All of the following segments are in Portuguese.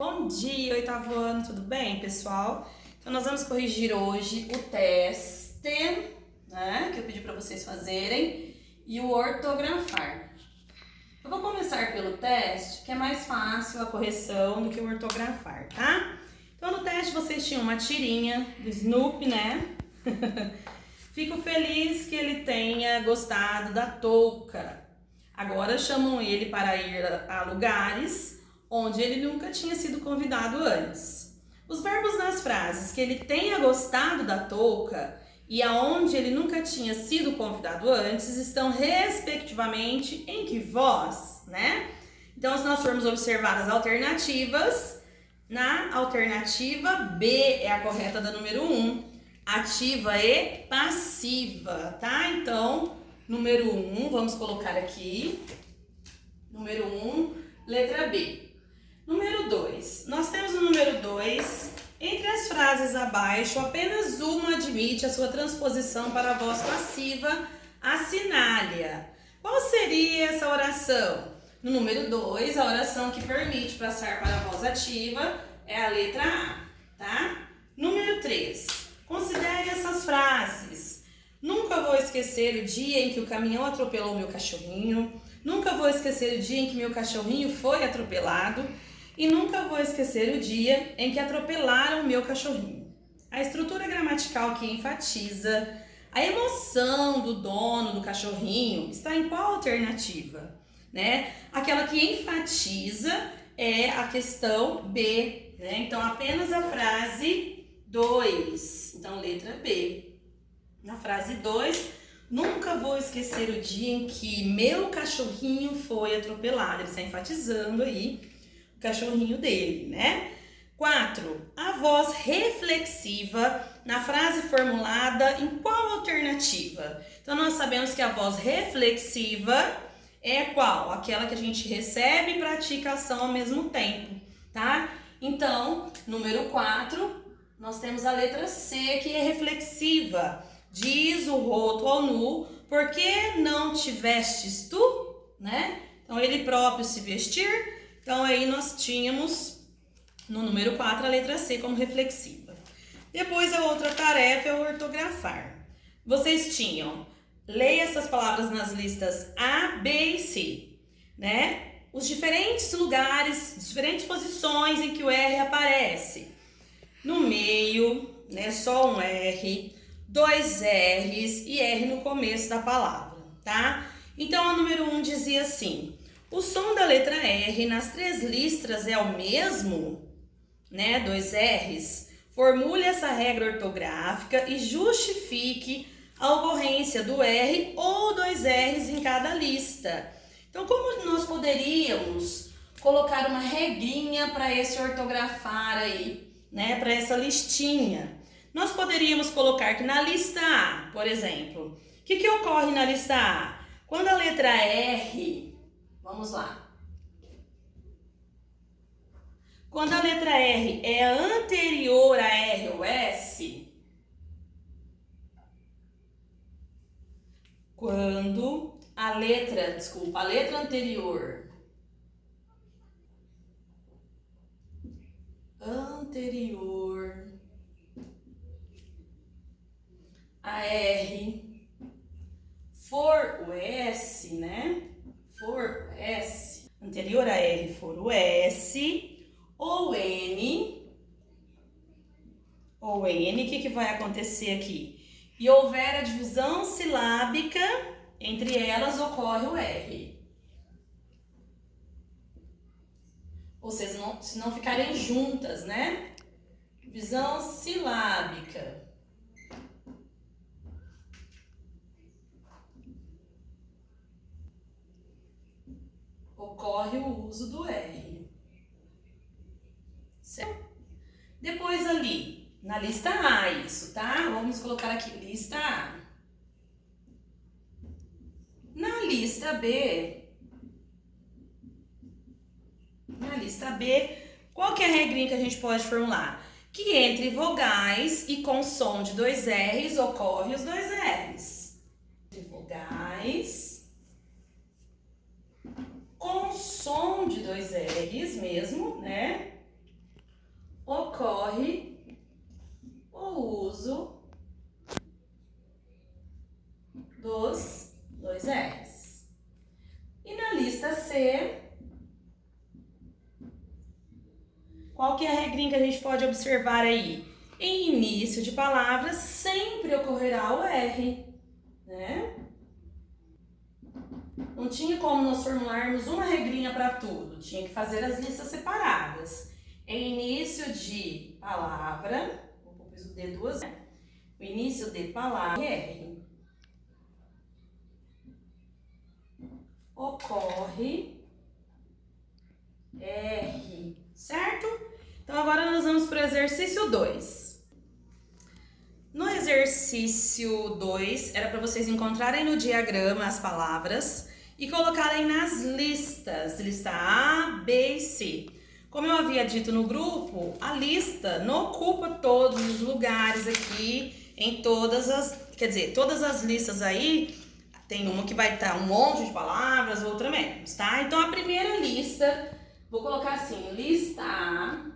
Bom dia, oitavo ano, tudo bem, pessoal? Então, nós vamos corrigir hoje o teste, né, que eu pedi para vocês fazerem, e o ortografar. Eu vou começar pelo teste, que é mais fácil a correção do que o ortografar, tá? Então, no teste vocês tinham uma tirinha do Snoopy, né? Fico feliz que ele tenha gostado da touca. Agora chamam ele para ir a lugares onde ele nunca tinha sido convidado antes. Os verbos nas frases que ele tenha gostado da touca e aonde ele nunca tinha sido convidado antes estão respectivamente em que voz, né? Então, se nós formos observar as alternativas, na alternativa B é a correta da número 1, ativa e passiva, tá? Então, número 1, vamos colocar aqui, número 1, letra B. Número 2, nós temos o número 2, entre as frases abaixo, apenas uma admite a sua transposição para a voz passiva, assinale-a. Qual seria essa oração? No número 2, a oração que permite passar para a voz ativa é a letra A, tá? Número 3, considere essas frases. Nunca vou esquecer o dia em que o caminhão atropelou meu cachorrinho. Nunca vou esquecer o dia em que meu cachorrinho foi atropelado. E nunca vou esquecer o dia em que atropelaram o meu cachorrinho. A estrutura gramatical que enfatiza a emoção do dono do cachorrinho está em qual alternativa? Né? Aquela que enfatiza é a questão B, né? Então, apenas a frase 2. Então, letra B. Na frase 2, nunca vou esquecer o dia em que meu cachorrinho foi atropelado. Ele está enfatizando aí o cachorrinho dele, né? 4. A voz reflexiva na frase formulada em qual alternativa? Então, nós sabemos que a voz reflexiva é qual? Aquela que a gente recebe e pratica a ação ao mesmo tempo, tá? Então, número 4, nós temos a letra C, que é reflexiva. Diz o roto ao nu, por que não te vestes tu? Né? Então, ele próprio se vestir. Então, aí nós tínhamos, no número 4, a letra C como reflexiva. Depois, a outra tarefa é o ortografar. Vocês tinham, leia essas palavras nas listas A, B e C, né? Os diferentes lugares, diferentes posições em que o R aparece. No meio, né, só um R, 2 R's e R no começo da palavra, tá? Então, a número 1 dizia assim: o som da letra R nas 3 listras é o mesmo, né? 2 R's. Formule essa regra ortográfica e justifique a ocorrência do R ou 2 R's em cada lista. Então, como nós poderíamos colocar uma regrinha para esse ortografar aí, né? Para essa listinha? Nós poderíamos colocar que na lista A, por exemplo, o que ocorre na lista A? Quando a letra R... Vamos lá. Quando a letra R é anterior a R ou S, quando a letra anterior a R for o S, né? For S, anterior a R for o S, ou N, o que vai acontecer aqui? E houver a divisão silábica, entre elas ocorre o R. Ou seja, se não ficarem juntas, né? Divisão silábica. Ocorre o uso do R. Certo? Depois ali, na lista A isso, tá? Vamos colocar aqui, lista A. Na lista B, qual que é a regrinha que a gente pode formular? Que entre vogais e com som de 2 R's ocorre os 2 R's. Entre vogais com som de 2 R's mesmo, né? Qual que é a regrinha que a gente pode observar aí? Em início de palavras sempre ocorrerá o R, né? Não tinha como nós formularmos uma regrinha para tudo, tinha que fazer as listas separadas. Em início de palavra, vou pôr o D duas vezes, o início de palavra R. Ocorre R, certo? Então agora nós vamos para o exercício 2. No exercício 2, era para vocês encontrarem no diagrama as palavras e colocarem nas listas, lista A, B e C. Como eu havia dito no grupo, a lista não ocupa todos os lugares aqui, em todas as, quer dizer, todas as listas aí, tem uma que vai estar um monte de palavras, outra menos, tá? Então a primeira lista, vou colocar assim, lista A,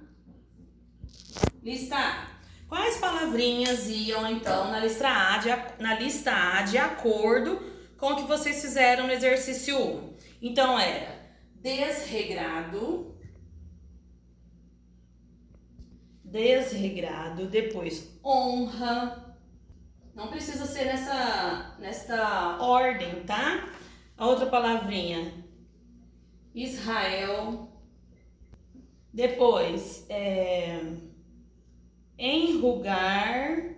lista A. Quais palavrinhas iam então na lista A de acordo com o que vocês fizeram no exercício 1? Então era desregrado, depois honra, não precisa ser nesta ordem, tá? A outra palavrinha, Israel, depois enrugar,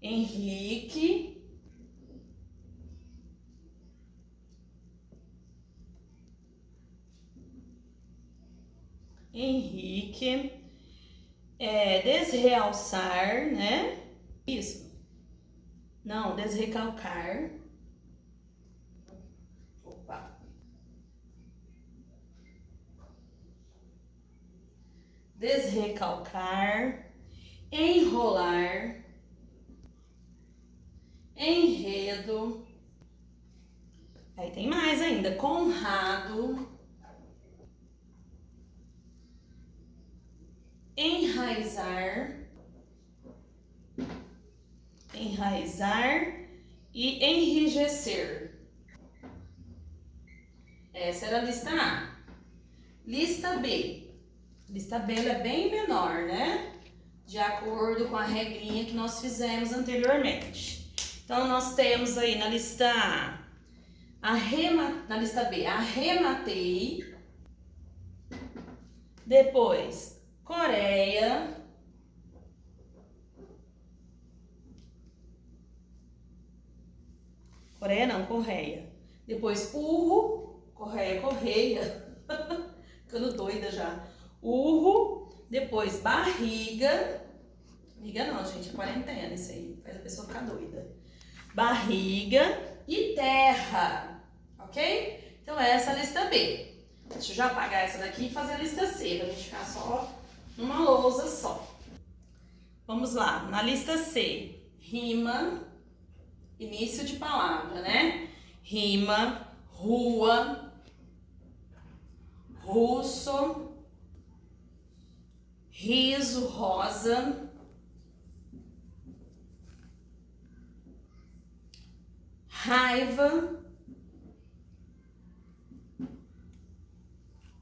Henrique, desrealçar, né? Isso. Não, desrecalcar. Opa. Desrecalcar, enrolar, enredo. Aí tem mais ainda, Conrado, enraizar e enrijecer. Essa era a lista A. Lista B. Lista B ela é bem menor, né? De acordo com a regrinha que nós fizemos anteriormente. Então, nós temos aí na lista A, na lista B, arrematei. Depois, Coreia. Coreia não, Correia. Depois, urro, correia. Ficando doida já. Urro. Depois, barriga. Barriga não, gente, é quarentena isso aí. Faz a pessoa ficar doida. Barriga e terra. Ok? Então, essa é a lista B. Deixa eu já apagar essa daqui e fazer a lista C, pra gente ficar só numa lousa só. Vamos lá. Na lista C, rima, início de palavra, né? Rima, rua, russo, riso, rosa, raiva,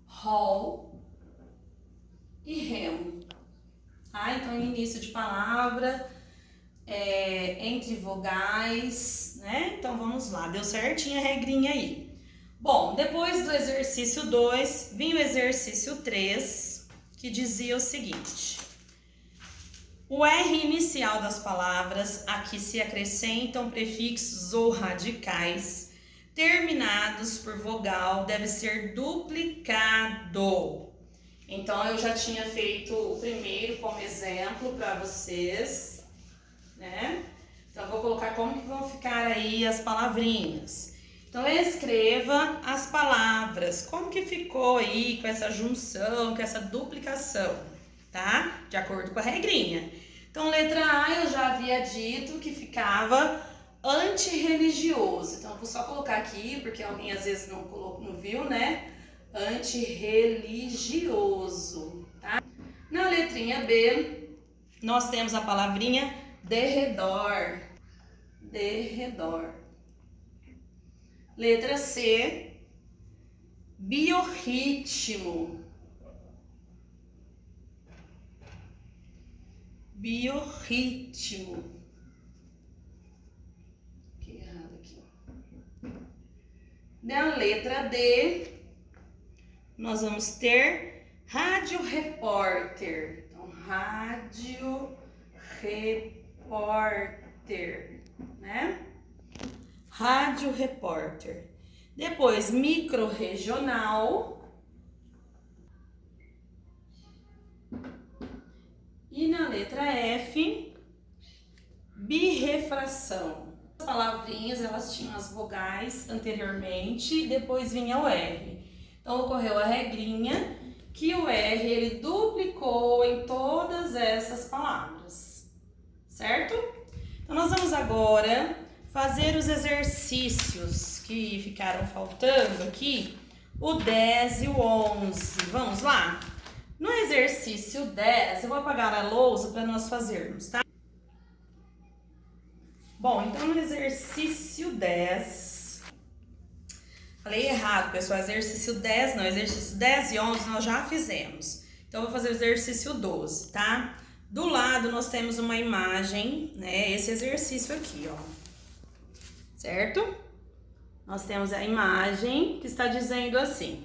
hall e remo. Então, início de palavra, entre vogais, né? Então, vamos lá, deu certinho a regrinha aí. Bom, depois do exercício 2, vinha o exercício 3, que dizia o seguinte. O R inicial das palavras, a que se acrescentam prefixos ou radicais, terminados por vogal, deve ser duplicado. Então, eu já tinha feito o primeiro como exemplo para vocês, né? Então, eu vou colocar como que vão ficar aí as palavrinhas. Então, escreva as palavras, como que ficou aí com essa junção, com essa duplicação, tá? De acordo com a regrinha. Então, letra A eu já havia dito que ficava antirreligioso. Então, eu vou só colocar aqui, porque alguém às vezes não viu, né? Antirreligioso, tá? Na letrinha B, nós temos a palavrinha derredor. Derredor. Letra C, biorritmo. Biorritmo. Que errado aqui. Na letra D, nós vamos ter rádio repórter. Então, rádio repórter, né? Rádio repórter. Depois, micro-regional. E na letra F, birrefração. As palavrinhas, elas tinham as vogais anteriormente e depois vinha o R. Então, ocorreu a regrinha que o R, ele duplicou em todas essas palavras, certo? Então, nós vamos agora fazer os exercícios que ficaram faltando aqui, o 10 e o 11. Vamos lá? No exercício 10, eu vou apagar a lousa para nós fazermos, tá? Bom, então no exercício 10, falei errado, pessoal, exercício 10 não, exercício 10 e 11 nós já fizemos. Então, eu vou fazer o exercício 12, tá? Do lado nós temos uma imagem, né, esse exercício aqui, ó. Certo? Nós temos a imagem que está dizendo assim: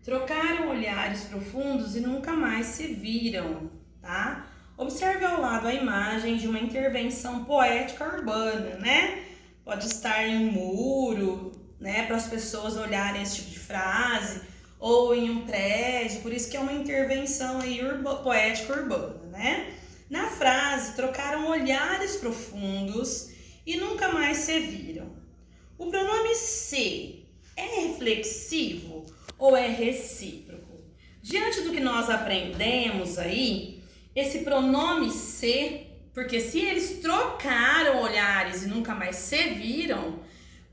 trocaram olhares profundos e nunca mais se viram, tá? Observe ao lado a imagem de uma intervenção poética urbana, né? Pode estar em um muro, né, para as pessoas olharem esse tipo de frase, ou em um prédio, por isso que é uma intervenção aí poética urbana, né? Na frase, trocaram olhares profundos e nunca mais se viram. O pronome se é reflexivo ou é recíproco? Diante do que nós aprendemos aí, esse pronome se, porque se eles trocaram olhares e nunca mais se viram,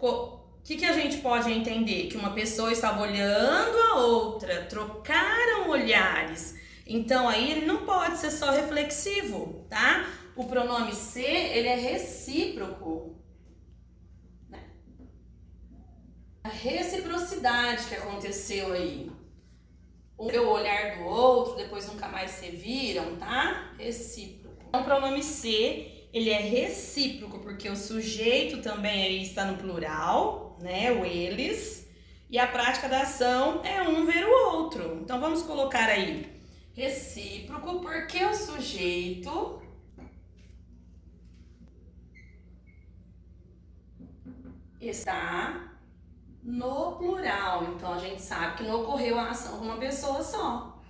o que a gente pode entender? Que uma pessoa estava olhando a outra, trocaram olhares. Então aí ele não pode ser só reflexivo, tá? O pronome se, ele é recíproco. A reciprocidade que aconteceu aí. O olhar do outro, depois nunca mais se viram, tá? Recíproco. O pronome se, ele é recíproco, porque o sujeito também aí está no plural, né? O eles. E a prática da ação é um ver o outro. Então, vamos colocar aí recíproco, porque o sujeito está no plural, então a gente sabe que não ocorreu a ação com uma pessoa só,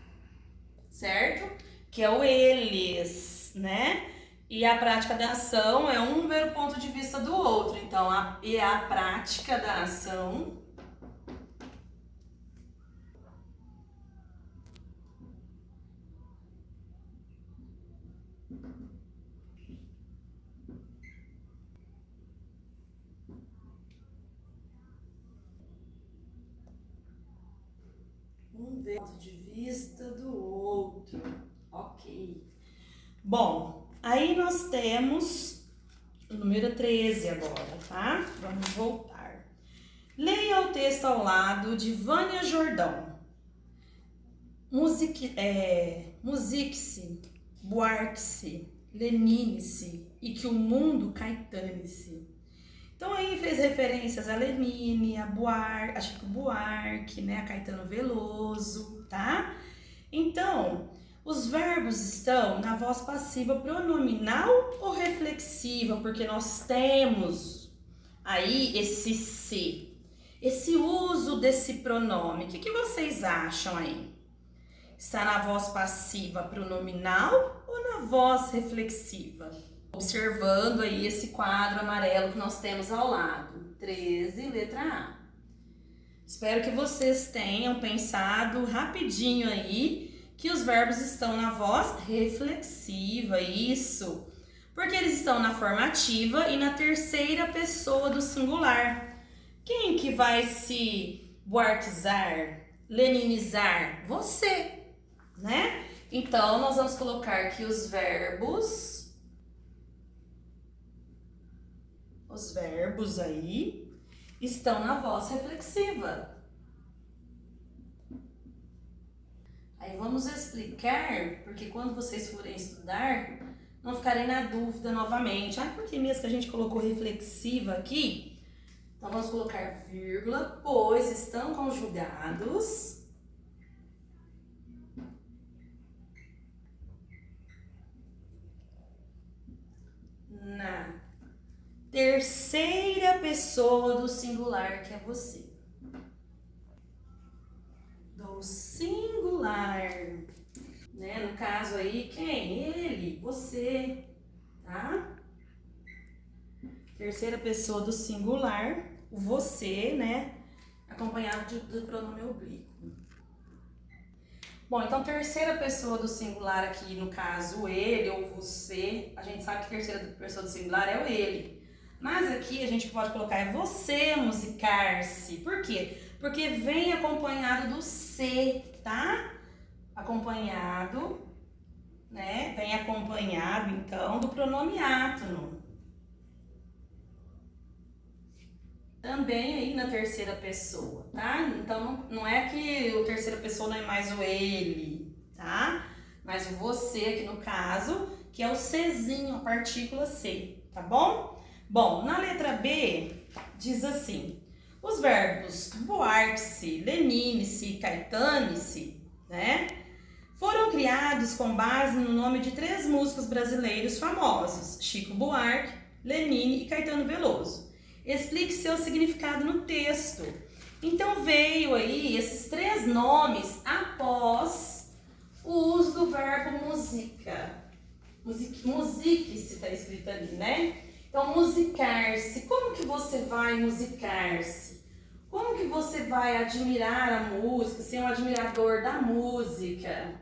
certo? Que é o eles, né? E a prática da ação é um ver o ponto de vista do outro, então a prática da ação um ver o ponto de vista do outro. Ok. Bom, aí nós temos o número 13 agora, tá? Vamos voltar. Leia o texto ao lado de Vânia Jordão. Musique-se, Buarque-se, Lenine-se e que o mundo Caetane-se. Então aí fez referências a Lenine, a Buarque, a Chico Buarque, né, a Caetano Veloso, tá? Então, os verbos estão na voz passiva pronominal ou reflexiva, porque nós temos aí esse se, esse uso desse pronome. O que vocês acham aí? Está na voz passiva pronominal ou na voz reflexiva? Observando aí esse quadro amarelo que nós temos ao lado. 13, letra A. Espero que vocês tenham pensado rapidinho aí que os verbos estão na voz reflexiva, isso. Porque eles estão na forma ativa e na terceira pessoa do singular. Quem que vai se buarquizar, leninizar? Você, né? Então, nós vamos colocar que os verbos aí estão na voz reflexiva. Aí vamos explicar, porque quando vocês forem estudar, não ficarem na dúvida novamente. Ah, por que mesmo que a gente colocou reflexiva aqui? Então, vamos colocar vírgula, pois estão conjugados na terceira pessoa do singular, que é você. Do singular, né? No caso aí, quem? Ele, você, tá? Terceira pessoa do singular, o você, né? Acompanhado do pronome oblíquo. Bom, então terceira pessoa do singular aqui, no caso, ele ou você, a gente sabe que terceira pessoa do singular é o ele. Mas aqui a gente pode colocar é você musicar-se. Por quê? Porque vem acompanhado do se, tá? Acompanhado, né? Vem acompanhado, então, do pronome átono. Também aí na terceira pessoa, tá? Então, não é que o terceira pessoa não é mais o ele, tá? Mas o você aqui no caso, que é o Czinho, a partícula C, tá bom? Bom, na letra B, diz assim, os verbos voar-se, lenine-se, caetane-se, né? Foram criados com base no nome de 3 músicos brasileiros famosos, Chico Buarque, Lenine e Caetano Veloso. Explique seu significado no texto. Então veio aí esses 3 nomes após o uso do verbo musica. Musique-se está escrito ali, né? Então musicar-se. Como que você vai musicar-se? Como que você vai admirar a música, ser um admirador da música?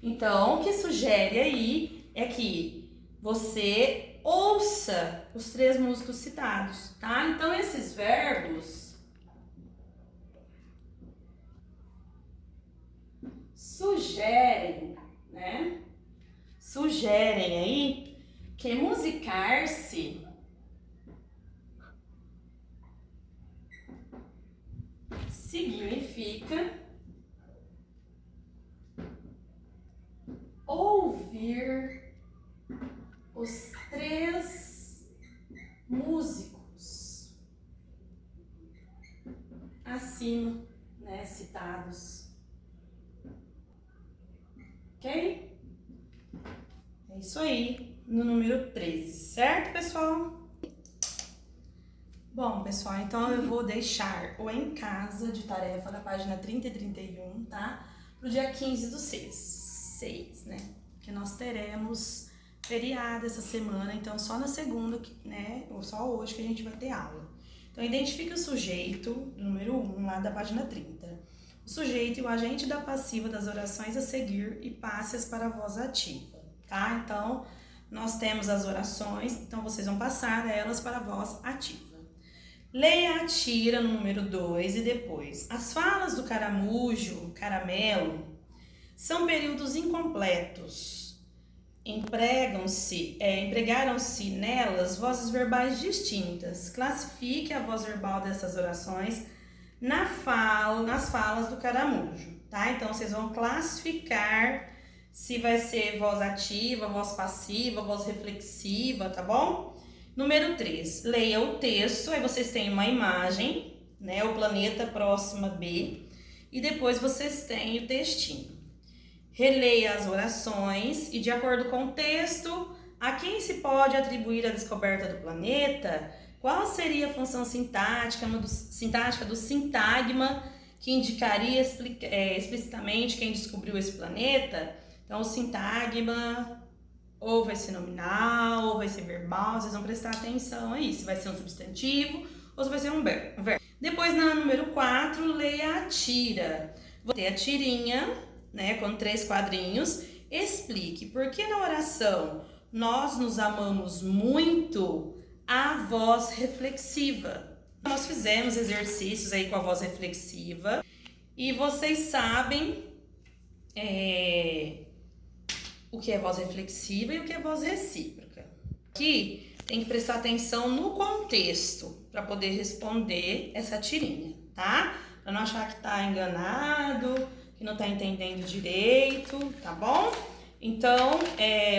Então o que sugere aí é que você ouça os 3 músicos citados, tá? Então, esses verbos sugerem, né? Sugerem aí que musicar-se significa ouvir os 3 músicos acima, né, citados. Ok? É isso aí, no número 13, certo, pessoal? Bom, pessoal, então eu vou deixar o em casa de tarefa da página 30 e 31, tá? Pro dia 15 do 6, né? Que nós teremos feriado essa semana, então só na segunda, né, ou só hoje que a gente vai ter aula. Então identifique o sujeito, número 1, lá da página 30. O sujeito e o agente da passiva das orações a seguir e passe-as para a voz ativa, tá? Então, nós temos as orações, então vocês vão passar elas para a voz ativa. Leia a tira no número 2 e depois. As falas do caramujo, caramelo, são períodos incompletos. Empregaram-se nelas vozes verbais distintas. Classifique a voz verbal dessas orações nas falas do caramujo, tá? Então, vocês vão classificar se vai ser voz ativa, voz passiva, voz reflexiva, tá bom? Número 3, leia o texto, aí vocês têm uma imagem, né? O planeta próxima B, e depois vocês têm o textinho. Releia as orações e, de acordo com o texto, a quem se pode atribuir a descoberta do planeta, qual seria a função sintática do sintagma que indicaria explicitamente quem descobriu esse planeta? Então, o sintagma ou vai ser nominal, ou vai ser verbal, vocês vão prestar atenção aí, se vai ser um substantivo ou se vai ser um verbo. Depois, na número 4, leia a tira. Vou ter a tirinha, né, com 3 quadrinhos. Explique por que na oração nós nos amamos muito a voz reflexiva. Nós fizemos exercícios aí com a voz reflexiva e vocês sabem o que é voz reflexiva e o que é voz recíproca. Aqui tem que prestar atenção no contexto para poder responder essa tirinha, tá? Para não achar que tá enganado, que não tá entendendo direito, tá bom? Então,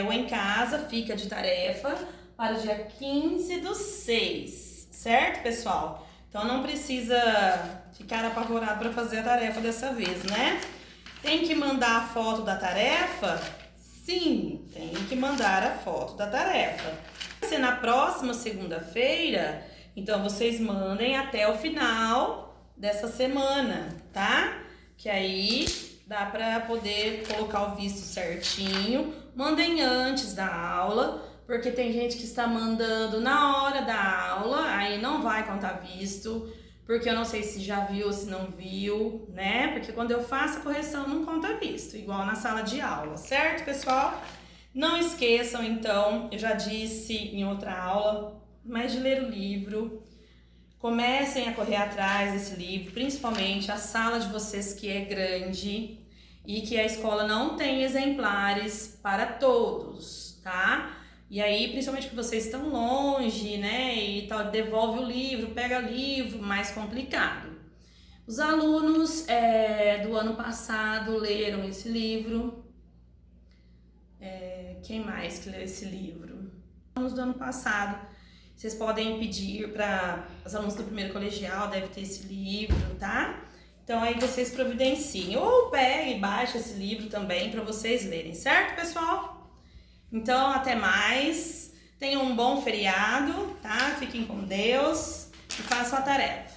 o Em Casa fica de tarefa para o dia 15/6, certo, pessoal? Então, não precisa ficar apavorado para fazer a tarefa dessa vez, né? Tem que mandar a foto da tarefa? Sim, tem que mandar a foto da tarefa. Vai ser na próxima segunda-feira, então vocês mandem até o final dessa semana, tá? Que aí dá para poder colocar o visto certinho. Mandem antes da aula, porque tem gente que está mandando na hora da aula, aí não vai contar visto, porque eu não sei se já viu ou se não viu, né? Porque quando eu faço a correção não conta visto, igual na sala de aula, certo, pessoal? Não esqueçam, então, eu já disse em outra aula, mas de ler o livro. Comecem a correr atrás desse livro, principalmente a sala de vocês que é grande e que a escola não tem exemplares para todos, tá? E aí, principalmente que vocês estão longe, né? E tal, devolve o livro, pega o livro, mais complicado. Os alunos do ano passado leram esse livro. Quem mais que leu esse livro? Alunos do ano passado. Vocês podem pedir para os alunos do primeiro colegial, deve ter esse livro, tá? Então aí vocês providenciem. Ou pegue e baixe esse livro também para vocês lerem, certo, pessoal? Então, até mais. Tenham um bom feriado, tá? Fiquem com Deus e façam a tarefa.